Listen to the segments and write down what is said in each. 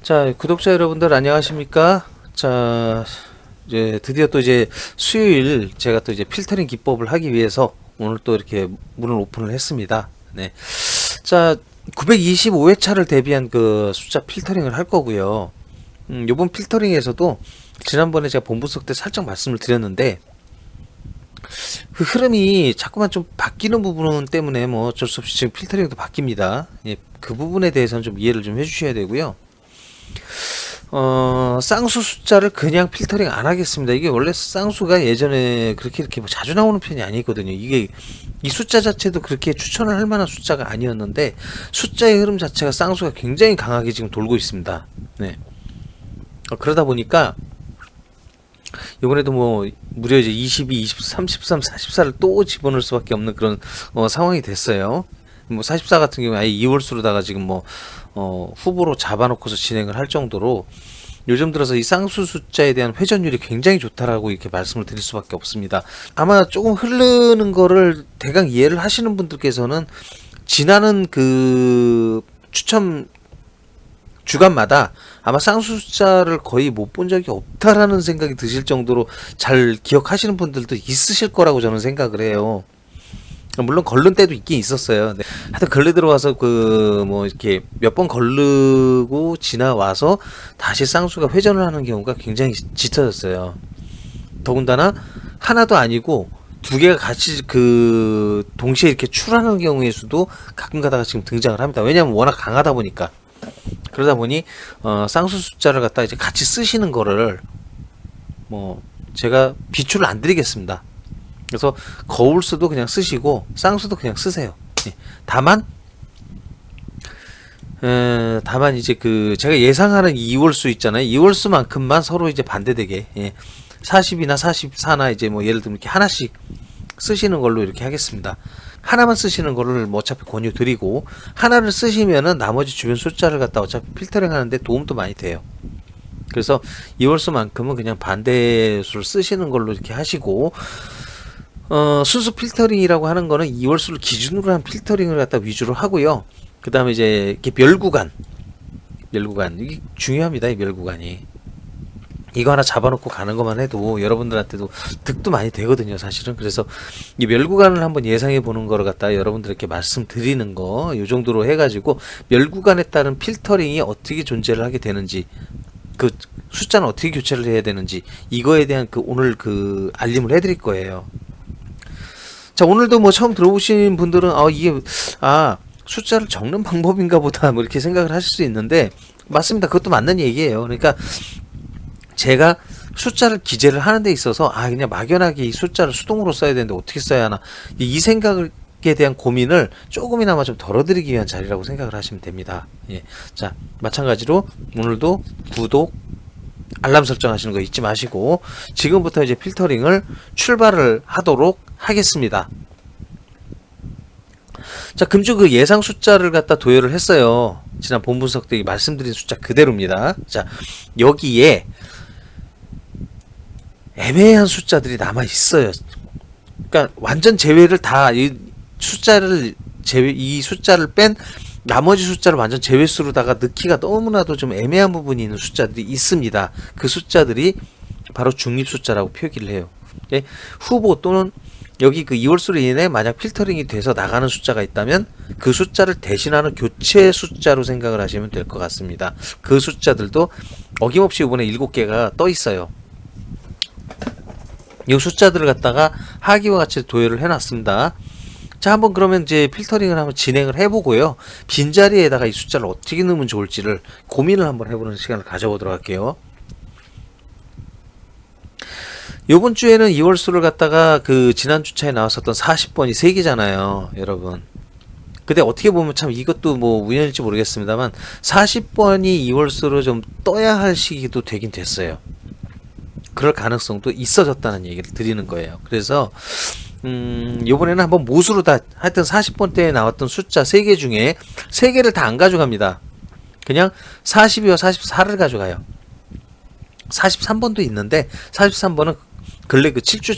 자, 구독자 여러분들 안녕하십니까? 자, 이제 드디어 또 이제 수요일 제가 또 이제 필터링 기법을 하기 위해서 오늘 또 이렇게 문을 오픈을 했습니다. 네. 자, 925회차를 대비한 그 숫자 필터링을 할 거고요. 요번 필터링에서도 지난번에 제가 본분석 때 살짝 말씀을 드렸는데 그 흐름이 자꾸만 좀 바뀌는 부분 때문에 뭐 어쩔 수 없이 지금 필터링도 바뀝니다. 예, 그 부분에 대해서는 좀 이해를 좀 해주셔야 되고요. 쌍수 숫자를 그냥 필터링 안 하겠습니다. 이게 원래 쌍수가 예전에 그렇게 이렇게 뭐 자주 나오는 편이 아니거든요. 이게 이 숫자 자체도 그렇게 추천을 할 만한 숫자가 아니었는데 숫자의 흐름 자체가 쌍수가 굉장히 강하게 지금 돌고 있습니다. 네. 그러다 보니까 이번에도 뭐 무려 이제 22, 23, 33, 44를 또 집어넣을 수밖에 없는 그런 상황이 됐어요. 뭐 44 같은 경우에 아예 2월수로다가 지금 뭐 후보로 잡아놓고서 진행을 할 정도로 요즘 들어서 이 쌍수 숫자에 대한 회전율이 굉장히 좋다라고 이렇게 말씀을 드릴 수밖에 없습니다. 아마 조금 흐르는 거를 대강 이해를 하시는 분들께서는 지나는 그 추첨 주간마다 아마 쌍수 숫자를 거의 못 본 적이 없다라는 생각이 드실 정도로 잘 기억하시는 분들도 있으실 거라고 저는 생각을 해요. 물론 걸른 때도 있긴 있었어요. 네. 하여튼 걸레 들어와서 그 뭐 이렇게 몇 번 걸르고 지나와서 다시 쌍수가 회전을 하는 경우가 굉장히 짙어졌어요. 더군다나 하나도 아니고 두 개가 같이 그 동시에 이렇게 출하는 경우의 수도 가끔 가다가 지금 등장을 합니다. 왜냐하면 워낙 강하다 보니까. 그러다 보니 쌍수 숫자를 갖다 이제 같이 쓰시는 거를 뭐 제가 비추를 안 드리겠습니다. 그래서 거울수도 그냥 쓰시고 쌍수도 그냥 쓰세요. 예. 다만 이제 그 제가 예상하는 2월수 있잖아요. 2월수만큼만 서로 이제 반대되게 40이나 44나 이제 뭐 예를 들면 이렇게 하나씩 쓰시는 걸로 이렇게 하겠습니다. 하나만 쓰시는 거를 뭐 어차피 권유 드리고 하나를 쓰시면은 나머지 주변 숫자를 갖다 어차피 필터링 하는데 도움도 많이 돼요. 그래서 2월수만큼은 그냥 반대수를 쓰시는 걸로 이렇게 하시고 순수 필터링이라고 하는 거는 2월수를 기준으로 한 필터링을 갖다 위주로 하고요. 그 다음에 이제 이렇게 멸구간 이게 중요합니다. 이 멸구간이 이거 하나 잡아놓고 가는 것만 해도 여러분들한테도 득도 많이 되거든요, 사실은. 그래서 이 멸구간을 한번 예상해 보는 거를 갖다 여러분들께 말씀드리는 거, 요 정도로 해가지고 멸구간에 따른 필터링이 어떻게 존재를 하게 되는지, 그 숫자는 어떻게 교체를 해야 되는지, 이거에 대한 그 오늘 그 알림을 해드릴 거예요. 자, 오늘도 뭐 처음 들어보신 분들은 이게 숫자를 적는 방법인가 보다 뭐 이렇게 생각을 하실 수 있는데 맞습니다. 그것도 맞는 얘기예요. 그러니까 제가 숫자를 기재를 하는 데 있어서 그냥 막연하게 이 숫자를 수동으로 써야 되는데 어떻게 써야 하나 이 생각에 대한 고민을 조금이나마 좀 덜어드리기 위한 자리라고 생각을 하시면 됩니다. 예. 자, 마찬가지로 오늘도 구독, 알람 설정하시는 거 잊지 마시고 지금부터 이제 필터링을 출발을 하도록 하겠습니다. 자, 금주 그 예상 숫자를 갖다 도열을 했어요. 지난 본분석 때 말씀드린 숫자 그대로입니다. 자, 여기에 애매한 숫자들이 남아 있어요. 그러니까 완전 제외를 다 이 숫자를 뺀 나머지 숫자를 완전 제외수로다가 넣기가 너무나도 좀 애매한 부분이 있는 숫자들이 있습니다. 그 숫자들이 바로 중립 숫자라고 표기를 해요. 예? 후보 또는 여기 그 2월수로 인해 만약 필터링이 돼서 나가는 숫자가 있다면 그 숫자를 대신하는 교체 숫자로 생각을 하시면 될 것 같습니다. 그 숫자들도 어김없이 이번에 7개가 떠 있어요. 이 숫자들을 갖다가 하기와 같이 도열을 해놨습니다. 자, 한번 그러면 이제 필터링을 한번 진행을 해보고요. 빈자리에다가 이 숫자를 어떻게 넣으면 좋을지를 고민을 한번 해보는 시간을 가져보도록 할게요. 요번 주에는 2월수를 갖다가 그 지난 주차에 나왔었던 40번이 3개잖아요, 여러분. 근데 어떻게 보면 참 이것도 뭐 우연일지 모르겠습니다만 40번이 2월수로 좀 떠야 할 시기도 되긴 됐어요. 그럴 가능성도 있어졌다는 얘기를 드리는 거예요. 그래서 요번에는 한번 모수로 다 하여튼 40번대에 나왔던 숫자 3개 중에 3개를 다 안 가져갑니다. 그냥 42와 44를 가져가요. 43번도 있는데 43번은 근래 그 7주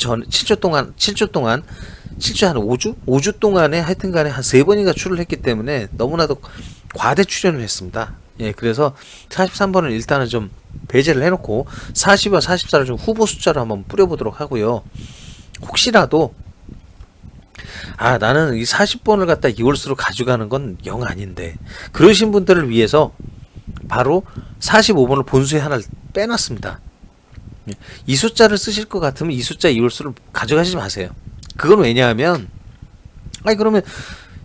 동안 7주 한 5주? 5주 동안에 하여튼 간에 한 3번인가 출을 했기 때문에 너무나도 과대 출연을 했습니다. 예, 그래서 43번을 일단은 좀 배제를 해놓고 40과 44를 좀 후보 숫자로 한번 뿌려보도록 하고요. 혹시라도 나는 이 40번을 갖다 이월수로 가져가는 건 영 아닌데 그러신 분들을 위해서 바로 45번을 본수에 하나를 빼놨습니다. 이 숫자를 쓰실 것 같으면 이 숫자 이월수를 가져가지 마세요. 그건 왜냐하면 그러면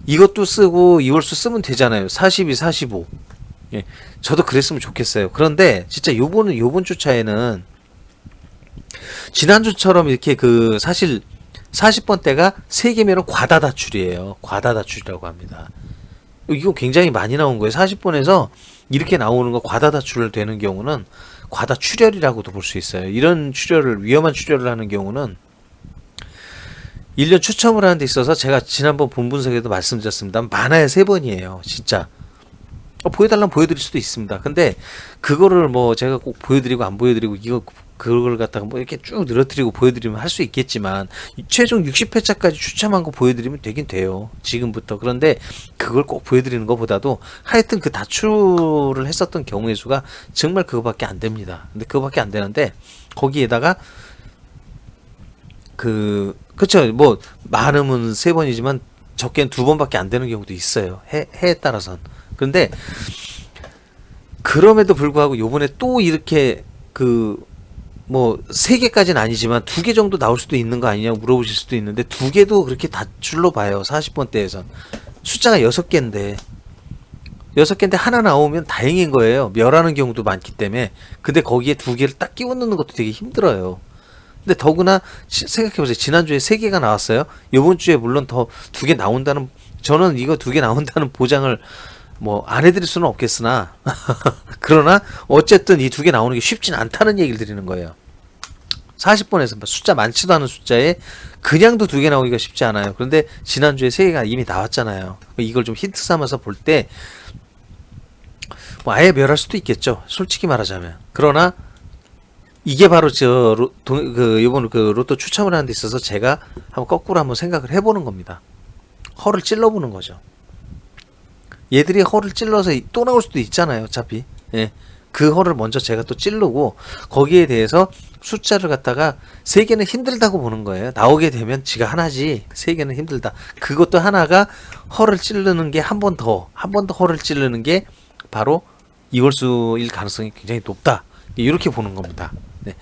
이것도 쓰고 이월수 쓰면 되잖아요. 42, 45. 예, 저도 그랬으면 좋겠어요. 그런데 진짜 요번 주차에는 지난주처럼 이렇게 사실 40번 대가 3개면은 과다다출이에요. 과다다출이라고 합니다. 이거 굉장히 많이 나온 거예요. 40번에서 이렇게 나오는 거 과다다출 되는 경우는 과다출혈이라고도 볼 수 있어요. 이런 위험한 출혈을 하는 경우는 1년 추첨을 하는 데 있어서 제가 지난번 본분석에도 말씀드렸습니다. 많아야 3번이에요. 진짜. 보여달라면 보여드릴 수도 있습니다. 근데 그거를 제가 꼭 보여드리고 안 보여드리고 그걸 갖다가 이렇게 쭉 늘어뜨리고 보여드리면 할 수 있겠지만 최종 60회차까지 추첨한 거 보여드리면 되긴 돼요. 지금부터. 그런데 그걸 꼭 보여드리는 것보다도 하여튼 그 다출을 했었던 경우의 수가 정말 그거밖에 안 됩니다. 근데 그거밖에 안 되는데 거기에다가 그쵸, 많으면 3번이지만 적게는 2번밖에 안 되는 경우도 있어요. 해에 따라선. 그런데 그럼에도 불구하고 요번에 또 이렇게 3개까지는 아니지만 2개 정도 나올 수도 있는 거 아니냐고 물어보실 수도 있는데 2개도 그렇게 다출로 봐요. 40번대에선 숫자가 6개인데 6개인데 하나 나오면 다행인 거예요. 멸하는 경우도 많기 때문에. 근데 거기에 2개를 딱 끼워 넣는 것도 되게 힘들어요. 근데 더구나 생각해보세요. 지난주에 3개가 나왔어요. 요번 주에 물론 더 2개 나온다는, 저는 이거 2개 나온다는 보장을 안 해드릴 수는 없겠으나 그러나 어쨌든 이 2개 나오는 게 쉽진 않다는 얘기를 드리는 거예요. 40번에서 숫자 많지도 않은 숫자에 그냥도 2개 나오기가 쉽지 않아요. 그런데 지난주에 3개가 이미 나왔잖아요. 이걸 좀 힌트 삼아서 볼 때 아예 멸할 수도 있겠죠. 솔직히 말하자면. 그러나 이게 바로 이번 로또 추첨을 하는 데 있어서 제가 거꾸로 한번 생각을 해보는 겁니다. 허를 찔러보는 거죠. 얘들이 허를 찔러서 또 나올 수도 있잖아요. 어차피. 예. 그 허를 먼저 제가 또 찌르고 거기에 대해서 숫자를 갖다가 3개는 힘들다고 보는 거예요. 나오게 되면 지가 하나지 3개는 힘들다. 그것도 하나가 허를 찌르는 게 한 번 더 허를 찌르는 게 바로 이월수일 가능성이 굉장히 높다. 이렇게 보는 겁니다. 네.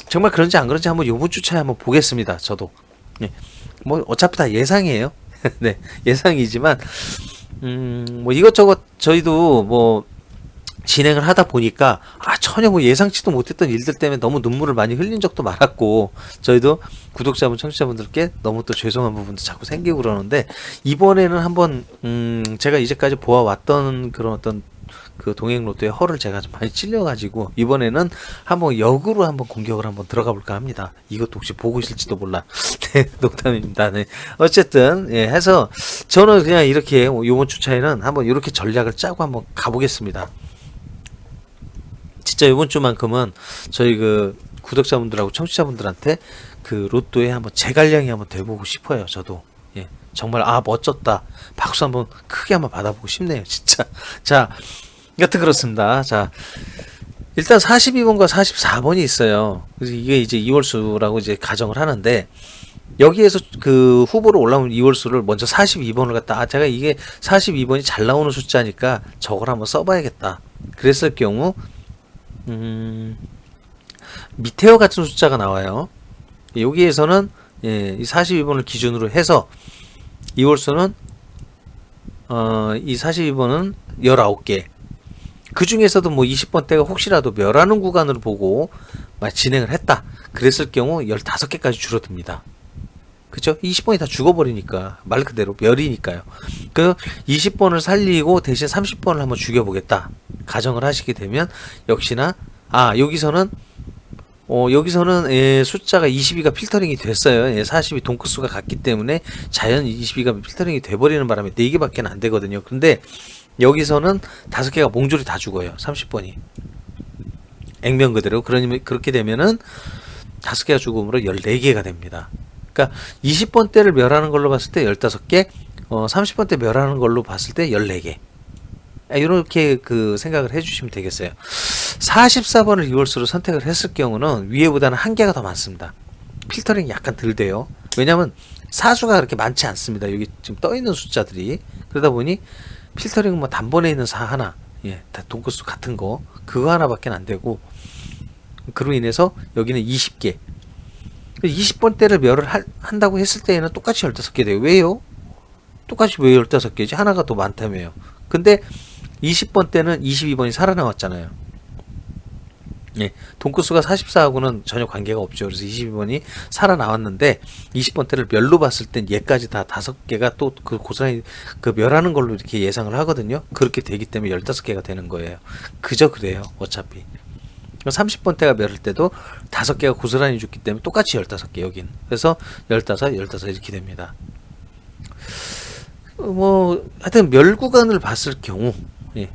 정말 그런지 안 그런지 한번 요번 주차에 한번 보겠습니다. 저도. 네. 어차피 다 예상이에요. 네. 예상이지만 이것저것 저희도 진행을 하다 보니까 전혀 예상치도 못했던 일들 때문에 너무 눈물을 많이 흘린 적도 많았고 저희도 구독자분 청취자분들께 너무 또 죄송한 부분도 자꾸 생기고 그러는데 이번에는 한번 제가 이제까지 보아왔던 그런 어떤 그 동행로또의 허를 제가 좀 많이 찔려가지고 이번에는 한번 역으로 한번 공격을 한번 들어가 볼까 합니다. 이것도 혹시 보고 있을지도 몰라. 네, 농담입니다. 네. 어쨌든 해서 저는 그냥 이렇게 요번 주차에는 한번 이렇게 전략을 짜고 한번 가보겠습니다. 진짜 이번 주만큼은 저희 구독자분들하고 청취자분들한테 로또에 한번 제갈량이 한번 돼보고 싶어요. 저도. 예. 정말 멋졌다. 박수 한번 크게 한번 받아보고 싶네요. 진짜. 자, 여튼 그렇습니다. 자, 일단 42번과 44번이 있어요. 그래서 이게 이제 이월수라고 이제 가정을 하는데 여기에서 후보로 올라온 이월수를 먼저 42번을 갖다 제가 이게 42번이 잘 나오는 숫자니까 저걸 한번 써봐야겠다. 그랬을 경우 밑에와 같은 숫자가 나와요. 여기에서는 이 42번을 기준으로 해서 이월수는 이 42번은 19개. 그 중에서도 20번대가 혹시라도 멸하는 구간으로 보고 진행을 했다. 그랬을 경우 15개까지 줄어듭니다. 그쵸? 20번이 다 죽어버리니까 말 그대로 멸이니까요. 그 20번을 살리고 대신 30번을 한번 죽여보겠다. 가정을 하시게 되면 역시나 여기서는 숫자가 22가 필터링이 됐어요. 40이 동크수가 같기 때문에 자연 22가 필터링이 돼버리는 바람에 4개밖에 안 되거든요. 근데 여기서는 5개가 몽졸이 다 죽어요. 30번이. 액면 그대로. 그렇게 되면은 5개가 죽음으로 14개가 됩니다. 그러니까 20번대를 멸하는 걸로 봤을 때 15개, 30번대 멸하는 걸로 봤을 때 14개. 이렇게 그 생각을 해주시면 되겠어요. 44번을 이월수로 선택을 했을 경우는 위에보다는 한 개가 더 많습니다. 필터링이 약간 덜 돼요. 왜냐면 사수가 그렇게 많지 않습니다. 여기 지금 떠 있는 숫자들이. 그러다 보니 필터링은 뭐 단번에 있는 사 하나, 다 돈코스 같은 거, 그거 하나밖에 안 되고, 그로 인해서 여기는 20개. 20번대를 멸을 한다고 했을 때에는 똑같이 15개 돼요. 왜요? 똑같이 왜 15개지? 하나가 더 많다며요. 근데 20번대는 22번이 살아나왔잖아요. 돈코스가 44하고는 전혀 관계가 없죠. 그래서 22번이 살아나왔는데 20번대를 멸로 봤을 땐 얘까지 다 5개가 또 그 고스란히 그 멸하는 걸로 이렇게 예상을 하거든요. 그렇게 되기 때문에 15개가 되는 거예요. 그저 그래요. 어차피 30번대가 멸할 때도 5개가 고스란히 죽기 때문에 똑같이 15개 여긴. 그래서 15, 15 이렇게 됩니다. 뭐 하여튼 멸 구간을 봤을 경우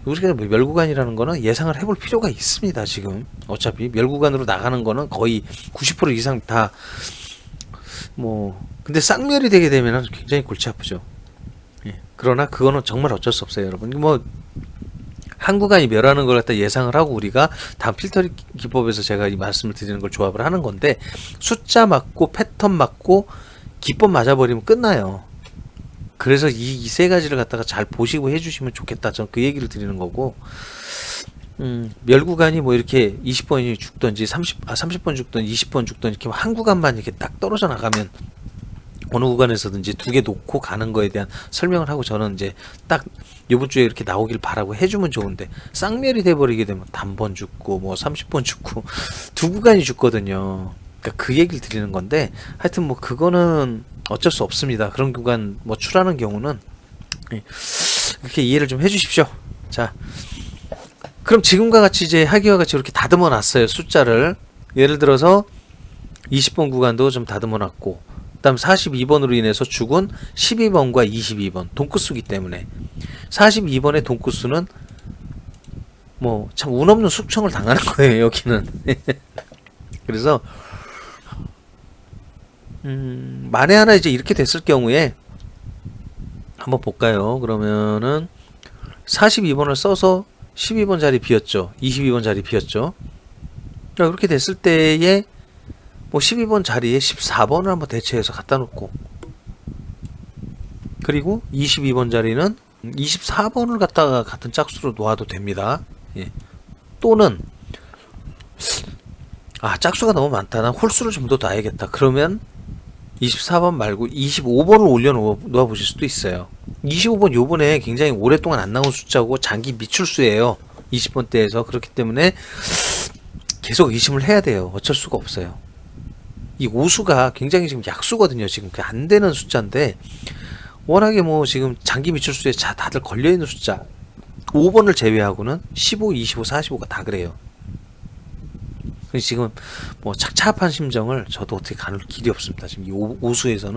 우리가 멸 구간이라는 거는 예상을 해볼 필요가 있습니다. 지금 어차피 멸 구간으로 나가는 거는 거의 90% 이상 다 뭐 근데 쌍멸이 되게 되면 굉장히 골치 아프죠. 그러나 그거는 정말 어쩔 수 없어요, 여러분. 뭐 한 구간이 멸하는 걸 갖다 예상을 하고 우리가 다음 필터링 기법에서 제가 이 말씀을 드리는 걸 조합을 하는 건데, 숫자 맞고 패턴 맞고 기법 맞아버리면 끝나요. 그래서 이 세 가지를 갖다가 잘 보시고 해주시면 좋겠다. 전 그 얘기를 드리는 거고, 멸 구간이 뭐 이렇게 20번이 죽던지 30번 죽던 20번 죽던 이렇게 한 구간만 이렇게 딱 떨어져 나가면 어느 구간에서든지 2개 놓고 가는 거에 대한 설명을 하고, 저는 이제 딱 이번 주에 이렇게 나오길 바라고 해주면 좋은데, 쌍멸이 돼버리게 되면 단번 죽고 뭐 30번 죽고 2구간이 죽거든요. 그러니까 그 얘기를 드리는 건데, 하여튼 뭐 그거는 어쩔 수 없습니다. 그런 구간 뭐 출하는 경우는 이렇게 이해를 좀 해주십시오. 자, 그럼 지금과 같이 이제 하기와 같이 이렇게 다듬어 놨어요. 숫자를. 예를 들어서 20번 구간도 좀 다듬어 놨고, 그 다음 42번으로 인해서 죽은 12번과 22번 돈코스기 때문에 42번의 돈코스는 뭐 참 운 없는 숙청을 당하는 거예요, 여기는. 그래서 만에 하나 이제 이렇게 됐을 경우에 한번 볼까요? 그러면은 42번을 써서 12번 자리 비었죠. 22번 자리 비었죠. 그렇게 됐을 때에 뭐 12번 자리에 14번을 한번 대체해서 갖다 놓고, 그리고 22번 자리는 24번을 갖다가 같은 짝수로 놓아도 됩니다. 또는 짝수가 너무 많다, 난 홀수를 좀 더 놔야겠다, 그러면 24번 말고 25번을 올려 놓아 보실 수도 있어요. 25번 요번에 굉장히 오랫동안 안 나온 숫자고 장기 미출수예요, 20번대에서. 그렇기 때문에 계속 의심을 해야 돼요. 어쩔 수가 없어요. 이 오수가 굉장히 지금 약수거든요. 지금 그게 안 되는 숫자인데, 워낙에 뭐 지금 장기 미출수에 다들 걸려있는 숫자 5번을 제외하고는 15, 25, 45가 다 그래요. 지금 뭐 착잡한 심정을 저도 어떻게 가눌 길이 없습니다. 지금 이 오수에서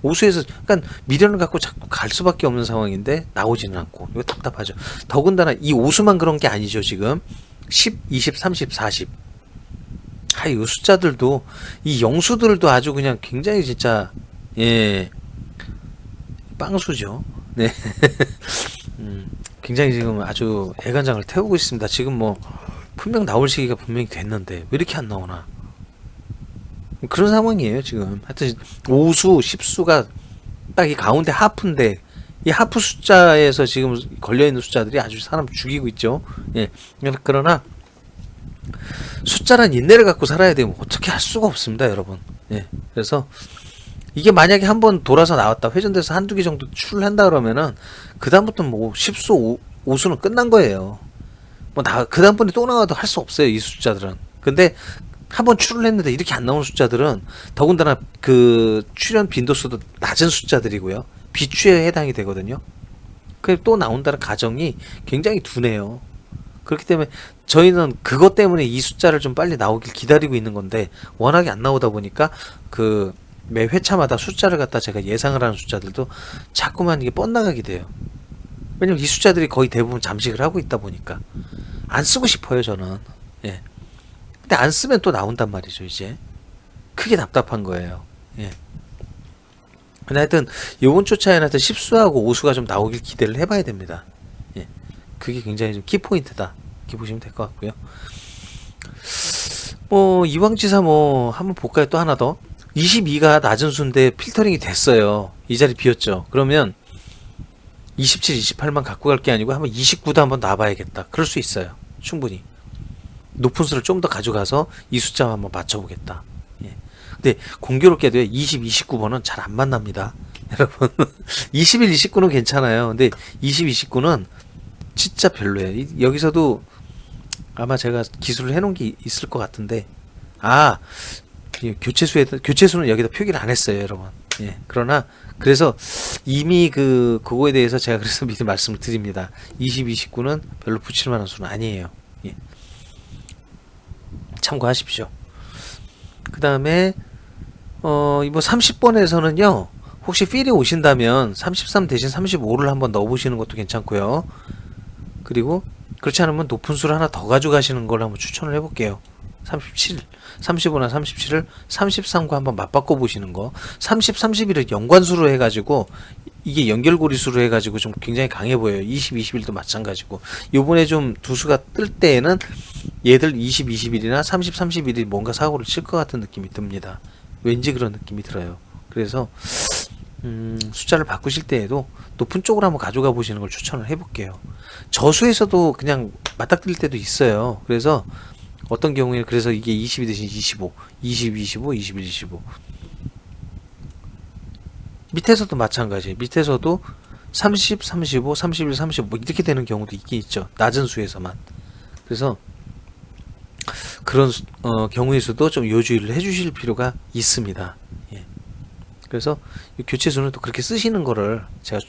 그러니까 미련을 갖고 자꾸 갈 수밖에 없는 상황인데 나오지는 않고, 이거 답답하죠. 더군다나 이 오수만 그런 게 아니죠. 지금 10, 20, 30, 40. 이 숫자들도, 이 영수들도 아주 그냥 굉장히 진짜 빵수죠. 네. 굉장히 지금 아주 애간장을 태우고 있습니다. 지금 뭐 분명 나올 시기가 분명히 됐는데 왜 이렇게 안 나오나, 그런 상황이에요 지금. 하여튼 오수 10수가 딱 이 가운데 하프인데, 이 하프 숫자에서 지금 걸려있는 숫자들이 아주 사람 죽이고 있죠. 그러나 숫자란 인내를 갖고 살아야 되면 어떻게 할 수가 없습니다, 여러분. 그래서 이게 만약에 한번 돌아서 나왔다, 회전돼서 한두 개 정도 출을 한다 그러면은 그 다음부터 뭐 10수 5수는 끝난 거예요. 뭐 그 다음번에 또 나와도 할 수 없어요, 이 숫자들은. 근데 한번 출을 했는데 이렇게 안 나오는 숫자들은 더군다나 그 출현 빈도수도 낮은 숫자들이고요, 비추에 해당이 되거든요. 그리고 또 나온다는 가정이 굉장히 둔해요. 그렇기 때문에 저희는 그것 때문에 이 숫자를 좀 빨리 나오길 기다리고 있는 건데, 워낙에 안 나오다 보니까 그 매 회차마다 숫자를 갖다 제가 예상을 하는 숫자들도 자꾸만 이게 뻗나가게 돼요. 왜냐면 이 숫자들이 거의 대부분 잠식을 하고 있다 보니까 안 쓰고 싶어요, 저는. 근데 안 쓰면 또 나온단 말이죠, 이제. 크게 답답한 거예요. 근데 하여튼 요번 주 차에는 하여튼 10수하고 5수가 좀 나오길 기대를 해봐야 됩니다. 그게 굉장히 좀 키포인트다 이렇게 보시면 될 것 같고요. 뭐 이왕지사 뭐 한번 볼까요? 또 하나 더. 22가 낮은 수인데 필터링이 됐어요. 이 자리 비었죠. 그러면 27, 28만 갖고 갈 게 아니고 한번 29도 한번 놔봐야겠다. 그럴 수 있어요. 충분히. 높은 수를 좀 더 가져가서 이 숫자와 한번 맞춰보겠다. 예. 근데 공교롭게도 20, 29번은 잘 안 만납니다. 여러분 21, 29는 괜찮아요. 근데 20, 29는 진짜 별로예요. 여기서도 아마 제가 기술을 해놓은 게 있을 것 같은데 교체수는 여기다 표기를 안 했어요, 여러분. 예. 그러나 그래서 이미 그거에 대해서 제가 그래서 미리 말씀을 드립니다. 20, 29는 별로 붙일 만한 수는 아니에요. 예. 참고하십시오. 그 다음에 이번 30번에서는요 혹시 필이 오신다면 33 대신 35를 한번 넣어보시는 것도 괜찮고요. 그리고 그렇지 않으면 높은 수를 하나 더 가져가시는 걸 한번 추천을 해볼게요. 37, 35나 37을 33과 한번 맞바꿔 보시는 거. 30, 31을 연관수로 해가지고 이게 연결고리수로 해가지고 좀 굉장히 강해 보여요. 20, 21도 마찬가지고. 요번에 좀 두 수가 뜰 때에는 얘들 20, 21이나 30, 31이 뭔가 사고를 칠 것 같은 느낌이 듭니다. 왠지 그런 느낌이 들어요. 그래서 숫자를 바꾸실 때에도 높은 쪽으로 한번 가져가 보시는 걸 추천을 해볼게요. 저수에서도 그냥 맞닥뜨릴 때도 있어요. 그래서 어떤 경우에 그래서 이게 22 대신 25, 20, 25, 21, 25 밑에서도 마찬가지. 밑에서도 30, 35, 31, 35 뭐 이렇게 되는 경우도 있긴 있죠. 낮은 수에서만. 그래서 그런 경우에서도 좀 요주의를 해주실 필요가 있습니다. 예. 그래서 교체수는 또 그렇게 쓰시는 거를 제가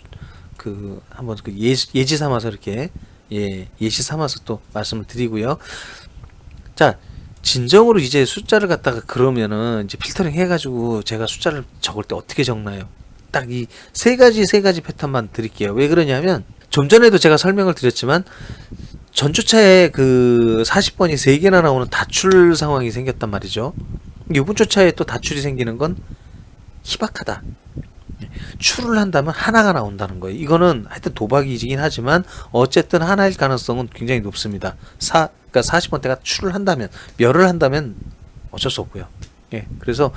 한번 예지 삼아서 이렇게 예시 삼아서 또 말씀을 드리고요. 자, 진정으로 이제 숫자를 갖다가 그러면은 이제 필터링 해가지고 제가 숫자를 적을 때 어떻게 적나요? 딱 이 세 가지 패턴만 드릴게요. 왜 그러냐면 좀 전에도 제가 설명을 드렸지만 전주차에 40번이 3개나 나오는 다출 상황이 생겼단 말이죠. 이번 주차에 또 다출이 생기는 건 희박하다. 출을 한다면 하나가 나온다는 거예요. 이거는 하여튼 도박이긴 하지만 어쨌든 하나일 가능성은 굉장히 높습니다. 그러니까 40번대가 출을 한다면, 멸을 한다면 어쩔 수 없고요. 예, 그래서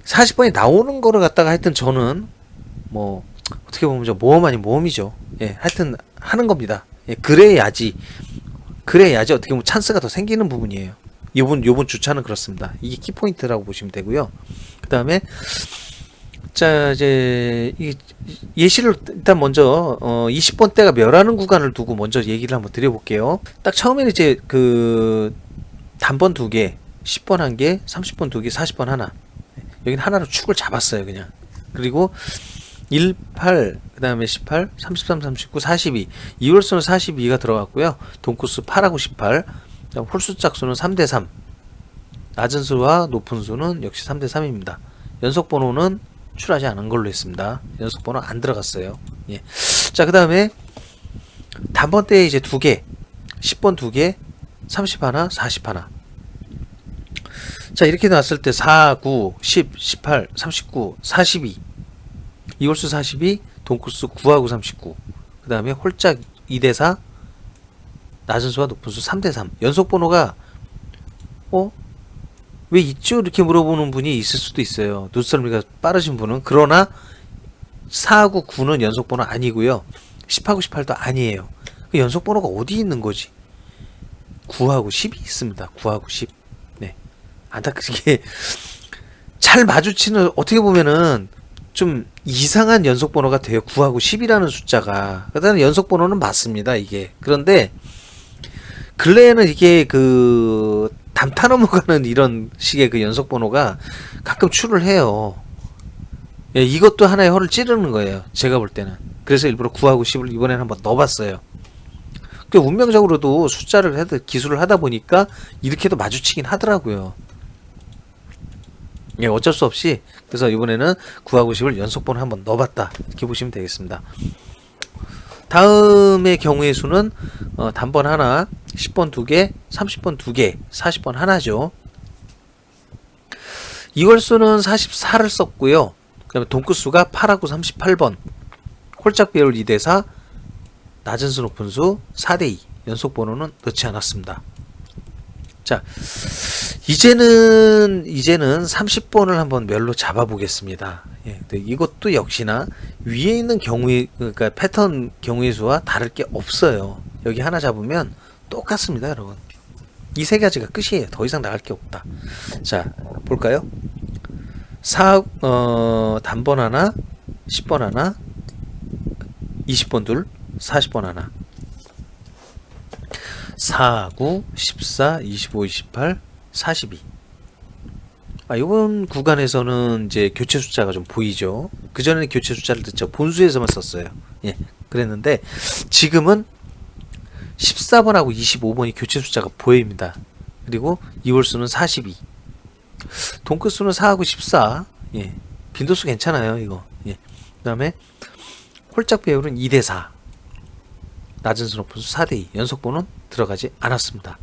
40번이 나오는 거를 갖다가 하여튼 저는 뭐 어떻게 보면 모험 아닌 모험이죠. 예, 하여튼 하는 겁니다. 예, 그래야지 어떻게 보면 찬스가 더 생기는 부분이에요. 요번 주차는 그렇습니다. 이게 키포인트라고 보시면 되고요. 그 다음에 자, 이제 예시를 일단 먼저 20번대가 멸하는 구간을 두고 먼저 얘기를 한번 드려볼게요. 딱 처음에는 이제 단번 2개, 10번 1개, 30번 2개, 40번 하나. 여기는 하나로 축을 잡았어요, 그냥. 그리고 1, 8, 그 다음에 18, 33, 39, 42. 2월수는 42가 들어갔고요. 동코수 8하고 18. 홀수 짝수는 3대 3. 낮은 수와 높은 수는 역시 3대 3입니다. 연속 번호는 출하지 않은 걸로 했습니다. 연속 번호 안 들어갔어요. 예. 자, 그 다음에 단번대에 이제 2개, 10번 2개, 30 하나, 40 하나. 자, 이렇게 나왔을 때 4, 9, 10, 18, 39, 42. 이월수 42, 동코수 9하고 39. 그 다음에 홀짝 2대 4, 낮은 수와 높은 수 3대 3. 연속 번호가 왜 있죠? 이렇게 물어보는 분이 있을 수도 있어요. 눈썰미가 빠르신 분은. 그러나 4하고 9는 연속 번호 아니고요. 10하고 18도 아니에요. 그 연속 번호가 어디 있는 거지? 9하고 10이 있습니다. 9하고 10. 네. 안타깝게 잘 마주치는, 어떻게 보면은 좀 이상한 연속 번호가 돼요. 9하고 10이라는 숫자가. 그다음에 연속 번호는 맞습니다, 이게. 그런데 근래에는 이게 담타 넘어가는 이런 식의 연속 번호가 가끔 출을 해요. 예, 이것도 하나의 허를 찌르는 거예요, 제가 볼 때는. 그래서 일부러 9하고 10을 이번에는 한번 넣어봤어요. 운명적으로도 숫자를 기술을 하다 보니까 이렇게도 마주치긴 하더라고요. 예, 어쩔 수 없이. 그래서 이번에는 9하고 10을 연속 번호 한번 넣어봤다, 이렇게 보시면 되겠습니다. 다음의 경우의 수는 단번 하나, 10번 2개, 30번 2개, 40번 하나죠. 이월수는 44를 썼고요. 그 다음에 동끝수가 8하고 38번, 홀짝 배열 2대 4, 낮은 수 높은 수 4대2 연속 번호는 넣지 않았습니다. 자, 이제는 30번을 한번 멸로 잡아 보겠습니다. 예, 이것도 역시나 위에 있는 경우의, 그러니까 패턴 경우의 수와 다를 게 없어요. 여기 하나 잡으면 똑같습니다, 여러분. 이 세 가지가 끝이에요. 더 이상 나갈 게 없다. 자, 볼까요? 단번 하나, 10번 하나, 20번 둘, 40번 하나. 4, 9, 14, 25, 28, 42. 이번 구간에서는 이제 교체 숫자가 좀 보이죠. 그전에는 교체 숫자를 듣죠. 본수에서만 썼어요. 예, 그랬는데 지금은 14번하고 25번이 교체 숫자가 보입니다. 그리고 이월수는 42. 동끝수는 4하고 14. 예, 빈도수 괜찮아요, 이거. 예. 그 다음에 홀짝 배율은 2대4. 낮은 수 높은 수 4대2. 연속번호는 들어가지 않았습니다.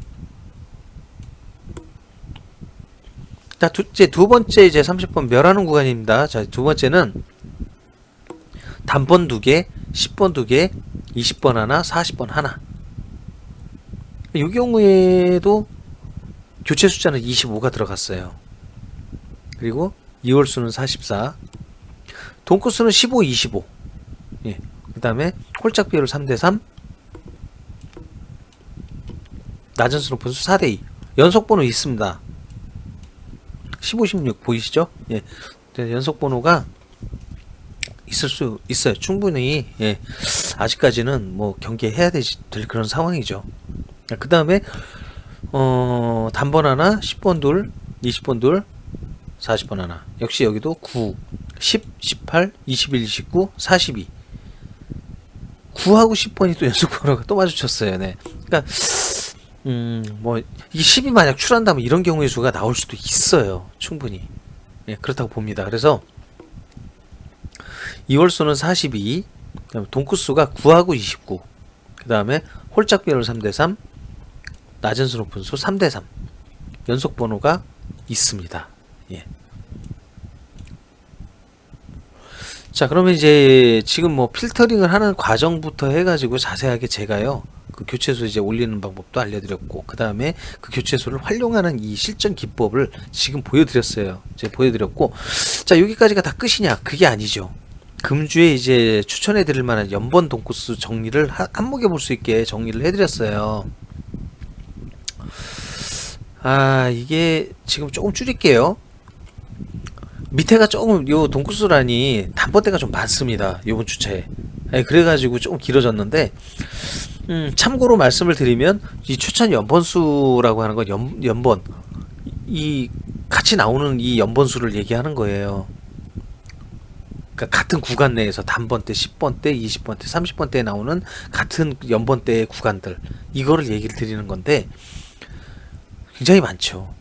자, 두 번째 이제 30번 멸하는 구간입니다. 자, 두 번째는 단번 2개, 10번 2개, 20번 하나, 40번 하나. 이 경우에도 교체 숫자는 25가 들어갔어요. 그리고 이월수는 44. 동끝수는 15, 25. 예. 그 다음에 홀짝 비율 3대3. 낮은 수 높은 수 4대2. 연속번호 있습니다. 15, 16 보이시죠? 예. 연속번호가 있을 수 있어요. 충분히. 예. 아직까지는 뭐 경계해야 될 그런 상황이죠. 그 다음에 단번 하나, 10번 둘, 20번 둘, 40번 하나. 역시 여기도 9, 10, 18, 21, 29, 42. 9하고 10번이 또 연속번호가 또 마주쳤어요. 네. 그러니까 뭐 이 10이 만약 출한다면 이런 경우의 수가 나올 수도 있어요. 충분히. 예, 그렇다고 봅니다. 그래서 이월수는 42, 그다음에 동끝수가 9하고 29, 그 다음에 홀짝 비율 3대3, 낮은 수 높은 수 3대3 연속 번호가 있습니다. 예. 자, 그러면 이제 지금 뭐 필터링을 하는 과정부터 해가지고 자세하게 제가요 그 교체수 이제 올리는 방법도 알려드렸고, 그 다음에 그 교체수를 활용하는 이 실전 기법을 지금 보여드렸어요. 제가 보여드렸고, 자, 여기까지가 다 끝이냐? 그게 아니죠. 금주에 이제 추천해드릴 만한 연번 동코스 정리를 한목에 볼 수 있게 정리를 해드렸어요. 이게 지금 조금 줄일게요. 밑에가 조금 요 동코스란이 단번대가 좀 많습니다. 요번 주차에. 그래가지고 조금 길어졌는데, 참고로 말씀을 드리면 이 추천 연번수라고 하는 건 연번, 이 같이 나오는 이 연번수를 얘기하는 거예요. 그러니까 같은 구간 내에서 단번대, 10번대, 20번대, 30번대에 나오는 같은 연번대의 구간들, 이거를 얘기를 드리는 건데 굉장히 많죠.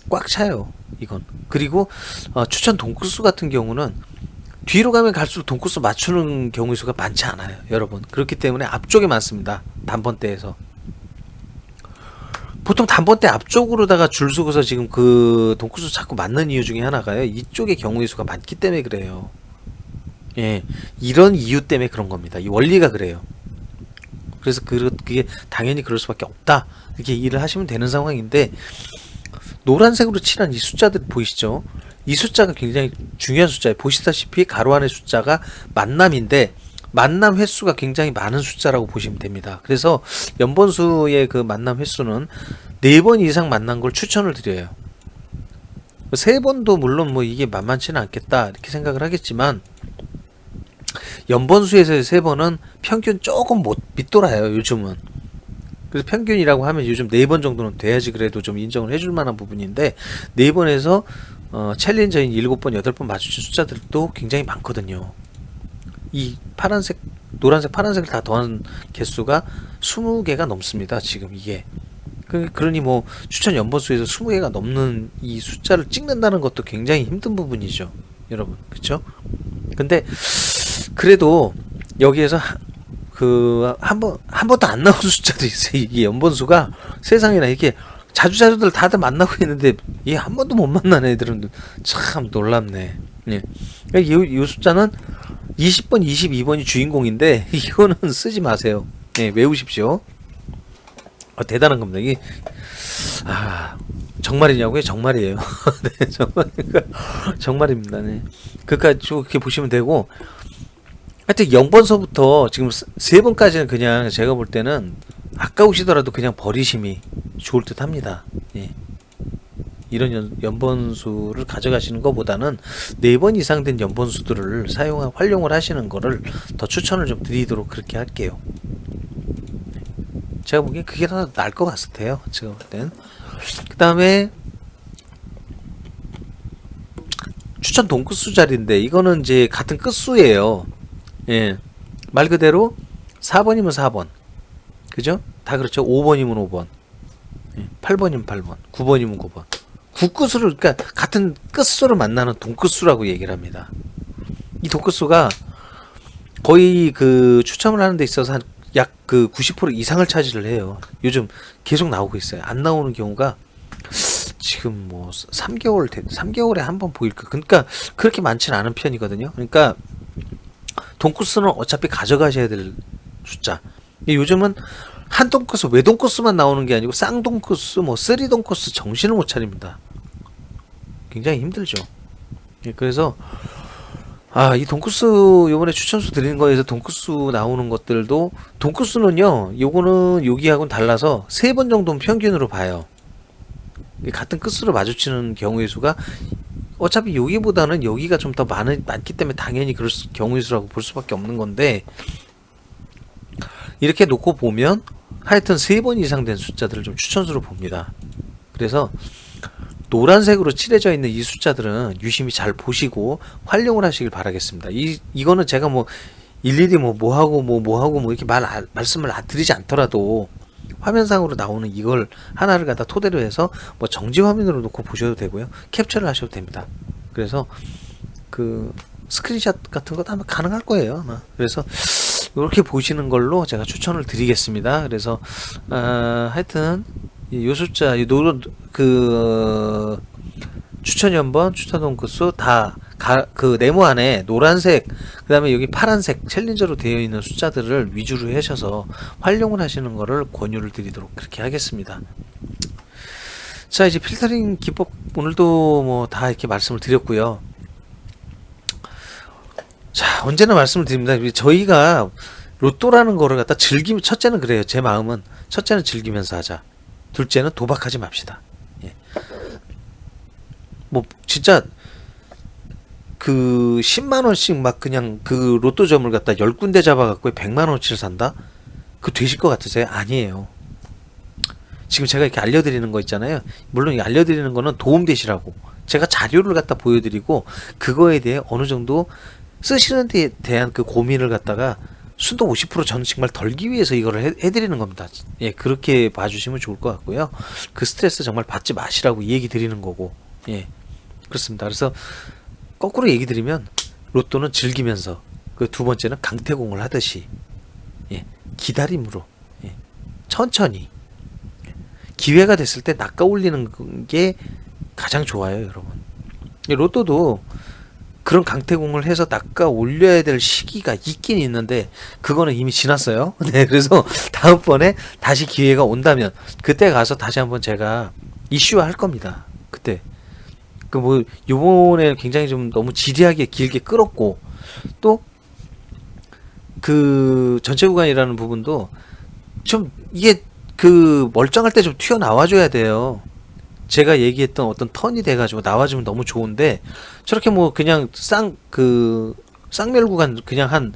꽉 차요, 이건. 그리고 추천 동코스 같은 경우는 뒤로 가면 갈수록 동코스 맞추는 경우의 수가 많지 않아요, 여러분. 그렇기 때문에 앞쪽에 많습니다. 단번대에서. 보통 단번대 앞쪽으로다가 줄 서고서 지금 그 동코스 자꾸 맞는 이유 중에 하나가요, 이쪽에 경우의 수가 많기 때문에 그래요. 예, 이런 이유 때문에 그런 겁니다. 이 원리가 그래요. 그래서 그게 당연히 그럴 수밖에 없다, 이렇게 이해를 하시면 되는 상황인데, 노란색으로 칠한 이 숫자들 보이시죠? 이 숫자가 굉장히 중요한 숫자예요. 보시다시피 가로 안의 숫자가 만남인데, 만남 횟수가 굉장히 많은 숫자라고 보시면 됩니다. 그래서 연번수의 그 만남 횟수는 4번 이상 만난 걸 추천을 드려요. 3번도 물론 뭐 이게 만만치는 않겠다 이렇게 생각을 하겠지만, 연번수에서의 3번은 평균 조금 못 밑돌아요, 요즘은. 그래서 평균이라고 하면 요즘 4번 정도는 돼야지 그래도 좀 인정을 해줄 만한 부분인데, 4번에서 챌린저인 7번, 8번 맞추신 숫자들도 굉장히 많거든요. 이 파란색, 노란색, 파란색을 다 더한 개수가 20개가 넘습니다, 지금 이게. 그러니 뭐 추천 연번수에서 20개가 넘는 이 숫자를 찍는다는 것도 굉장히 힘든 부분이죠, 여러분. 그쵸? 근데 그래도 여기에서 한 번도 안 나온 숫자도 있어요. 이게 연번수가 세상에나 이렇게 자주자주들 다들 만나고 있는데 이게 한 번도 못 만난 애들은 참 놀랍네. 예. 이 숫자는 20번, 22번이 주인공인데 이거는 쓰지 마세요. 예, 외우십시오. 대단한 겁니다. 이게 정말이냐고요? 정말이에요. 네, 정말입니다. 네. 그러니까 그렇게 보시면 되고, 하여튼 0번서부터 지금 3번까지는 그냥 제가 볼 때는 아까우시더라도 그냥 버리심이 좋을 듯 합니다. 예. 이런 연번수를 가져가시는 것보다는 4번 이상 된 연번수들을 활용을 하시는 거를 더 추천을 좀 드리도록 그렇게 할게요. 제가 보기엔 그게 더 나을 것 같아요. 제가 볼 땐. 그 다음에 추천 동끝수 자리인데 이거는 이제 같은 끝수예요. 예. 말 그대로 4번이면 4번. 그죠? 다 그렇죠. 5번이면 5번. 8번이면 8번. 9번이면 9번. 국끝수를, 그러니까 같은 끝수를 만나는 동끝수라고 얘기를 합니다. 이 동끝수가 거의 그 추첨을 하는 데 있어서 한 약 그 90% 이상을 차지를 해요. 요즘 계속 나오고 있어요. 안 나오는 경우가 지금 뭐 3개월에 한 번 보일까. 그러니까 그렇게 많지는 않은 편이거든요. 그러니까 동끝수는 어차피 가져가셔야 될 숫자. 요즘은 한 동커스, 외동커스만 나오는 게 아니고 쌍동커스, 뭐 쓰리동커스 정신을 못 차립니다. 굉장히 힘들죠. 예, 그래서 이 동커스 요번에 추천수 드리는 거에서 동커스 나오는 것들도 동커스는요, 요거는 여기하고는 달라서 3번 정도는 평균으로 봐요. 같은 끝수로 마주치는 경우의 수가 어차피 여기보다는 여기가 좀 더 많기 때문에 당연히 그럴 경우의 수라고 볼 수밖에 없는 건데, 이렇게 놓고 보면 하여튼 3번 이상 된 숫자들을 좀 추천수로 봅니다. 그래서 노란색으로 칠해져 있는 이 숫자들은 유심히 잘 보시고 활용을 하시길 바라겠습니다. 이거는 제가 뭐 일일이 뭐하고 이렇게 말씀을 드리지 않더라도 화면상으로 나오는 이걸 하나를 갖다 토대로 해서 뭐 정지 화면으로 놓고 보셔도 되고요. 캡처를 하셔도 됩니다. 그래서 그 스크린샷 같은 것도 아마 가능할 거예요. 아마. 그래서 이렇게 보시는 걸로 제가 추천을 드리겠습니다. 그래서 하여튼 요 숫자, 추천 연번, 추천 동끝수 다 그 네모 안에 노란색, 그 다음에 여기 파란색 챌린저로 되어 있는 숫자들을 위주로 하셔서 활용을 하시는 거를 권유를 드리도록 그렇게 하겠습니다. 자, 이제 필터링 기법 오늘도 뭐 다 이렇게 말씀을 드렸고요. 자, 언제나 말씀을 드립니다. 저희가 로또라는 거를 갖다 첫째는 그래요. 제 마음은 첫째는 즐기면서 하자. 둘째는 도박하지 맙시다. 예. 뭐 진짜 그 10만원씩 막 그냥 그 로또점을 갖다 10군데 잡아갖고 100만원어치를 산다? 그거 되실 것 같으세요? 아니에요. 지금 제가 이렇게 알려드리는 거 있잖아요. 물론 이 알려드리는 거는 도움되시라고 제가 자료를 갖다 보여드리고 그거에 대해 어느 정도 쓰시는 데에 대한 그 고민을 갖다가 순도 50% 저는 정말 덜기 위해서 이거를 해드리는 겁니다. 예, 그렇게 봐주시면 좋을 것 같고요. 그 스트레스 정말 받지 마시라고 얘기 드리는 거고, 예, 그렇습니다. 그래서 거꾸로 얘기 드리면 로또는 즐기면서, 그 두 번째는 강태공을 하듯이, 예, 기다림으로, 예, 천천히 기회가 됐을 때 낚아 올리는 게 가장 좋아요, 여러분. 로또도 그런 강태공을 해서 낚아 올려야 될 시기가 있긴 있는데 그거는 이미 지났어요. 네, 그래서 다음번에 다시 기회가 온다면 그때 가서 다시 한번 제가 이슈화 할 겁니다. 그때 그 뭐 요번에 굉장히 좀 너무 지리하게 길게 끌었고 또 그 전체 구간이라는 부분도 좀 이게 그 멀쩡할 때 좀 튀어나와줘야 돼요. 제가 얘기했던 어떤 턴이 돼가지고 나와주면 너무 좋은데 저렇게 뭐 그냥 쌍멸 구간 그냥 한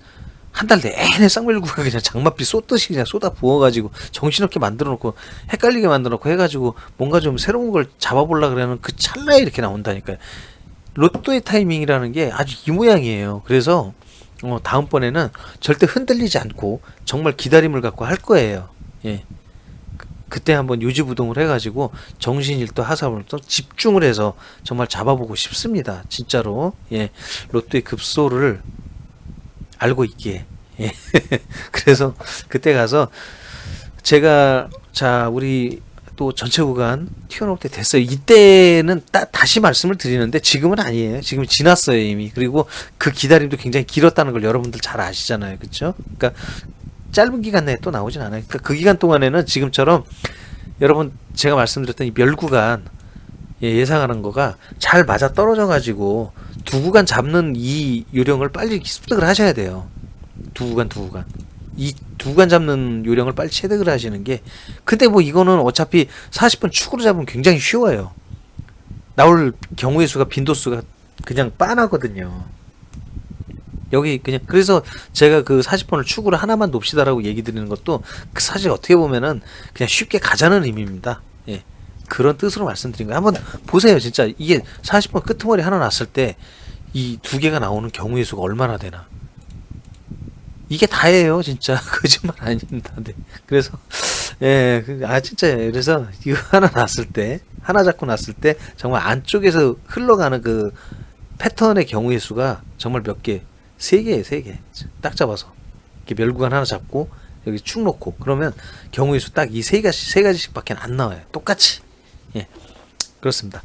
달 내내 쌍멸 구간 그냥 장맛비 쏟듯이 그냥 쏟아 부어가지고 정신없게 만들어놓고 헷갈리게 만들어놓고 해가지고 뭔가 좀 새로운 걸 잡아보려고 그러는 그 찰나에 이렇게 나온다니까요. 로또의 타이밍이라는 게 아주 이 모양이에요. 그래서 다음번에는 절대 흔들리지 않고 정말 기다림을 갖고 할 거예요. 예. 그때 한번 요지부동을 해가지고 정신일도 하사를 또 집중을 해서 정말 잡아보고 싶습니다. 진짜로. 예, 로또의 급소를 알고 있기에. 예. 그래서 그때 가서 제가 우리 또 전체 구간 튀어나올 때 됐어요. 이때는 다시 말씀을 드리는데 지금은 아니에요. 지금 지났어요 이미. 그리고 그 기다림도 굉장히 길었다는 걸 여러분들 잘 아시잖아요. 그렇죠? 그러니까 짧은 기간 내에 또 나오진 않아요. 그러니까 그 기간 동안에는 지금처럼 여러분 제가 말씀드렸던 이 멸구간 예상하는 거가 잘 맞아 떨어져 가지고 두 구간 잡는 이 요령을 빨리 습득을 하셔야 돼요. 두 구간 이 두 구간 잡는 요령을 빨리 체득을 하시는 게, 근데 뭐 이거는 어차피 40분 축으로 잡으면 굉장히 쉬워요. 나올 경우의 수가, 빈도수가 그냥 빤하거든요. 여기 그냥, 그래서 제가 그 40번을 축으로 하나만 놉시다라고 얘기 드리는 것도 그 사실 어떻게 보면은 그냥 쉽게 가자는 의미입니다. 예. 그런 뜻으로 말씀드린 거예요. 한번 보세요. 진짜 이게 40번 끄트머리 하나 났을 때 이 두 개가 나오는 경우의 수가 얼마나 되나. 이게 다예요, 진짜. 거짓말 아닙니다. 네. 그래서, 예, 진짜, 그래서 이거 하나 났을 때, 하나 잡고 났을 때, 정말 안쪽에서 흘러가는 그 패턴의 경우의 수가 정말 몇 개, 3개예요, 3개. 딱 잡아서. 이렇게 멸구간 하나 잡고, 여기 축 놓고, 그러면 경우의 수 딱 이 세 가지씩 밖에 안 나와요. 똑같이. 예. 그렇습니다.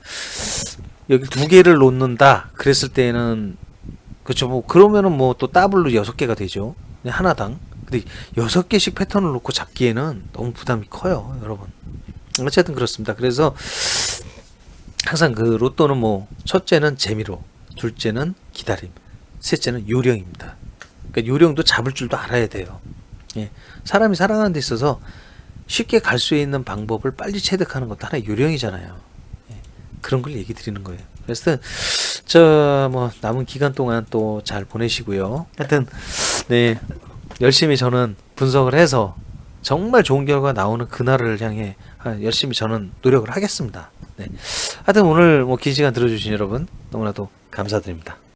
여기 두 개를 놓는다. 그랬을 때는, 그렇죠. 뭐, 그러면은 뭐 또 더블로 6개가 되죠. 하나당. 근데 6개씩 패턴을 놓고 잡기에는 너무 부담이 커요, 여러분. 어쨌든 그렇습니다. 그래서 항상 그 로또는 뭐 첫째는 재미로, 둘째는 기다림, 셋째는 요령입니다. 그러니까 요령도 잡을 줄도 알아야 돼요. 예. 사람이 살아가는 데 있어서 쉽게 갈 수 있는 방법을 빨리 체득하는 것도 하나의 요령이잖아요. 예. 그런 걸 얘기 드리는 거예요. 그래서 뭐 남은 기간 동안 또 잘 보내시고요. 하여튼 네, 열심히 저는 분석을 해서 정말 좋은 결과 나오는 그날을 향해 열심히 저는 노력을 하겠습니다. 네. 하여튼 오늘 뭐 긴 시간 들어주신 여러분 너무나도 감사드립니다.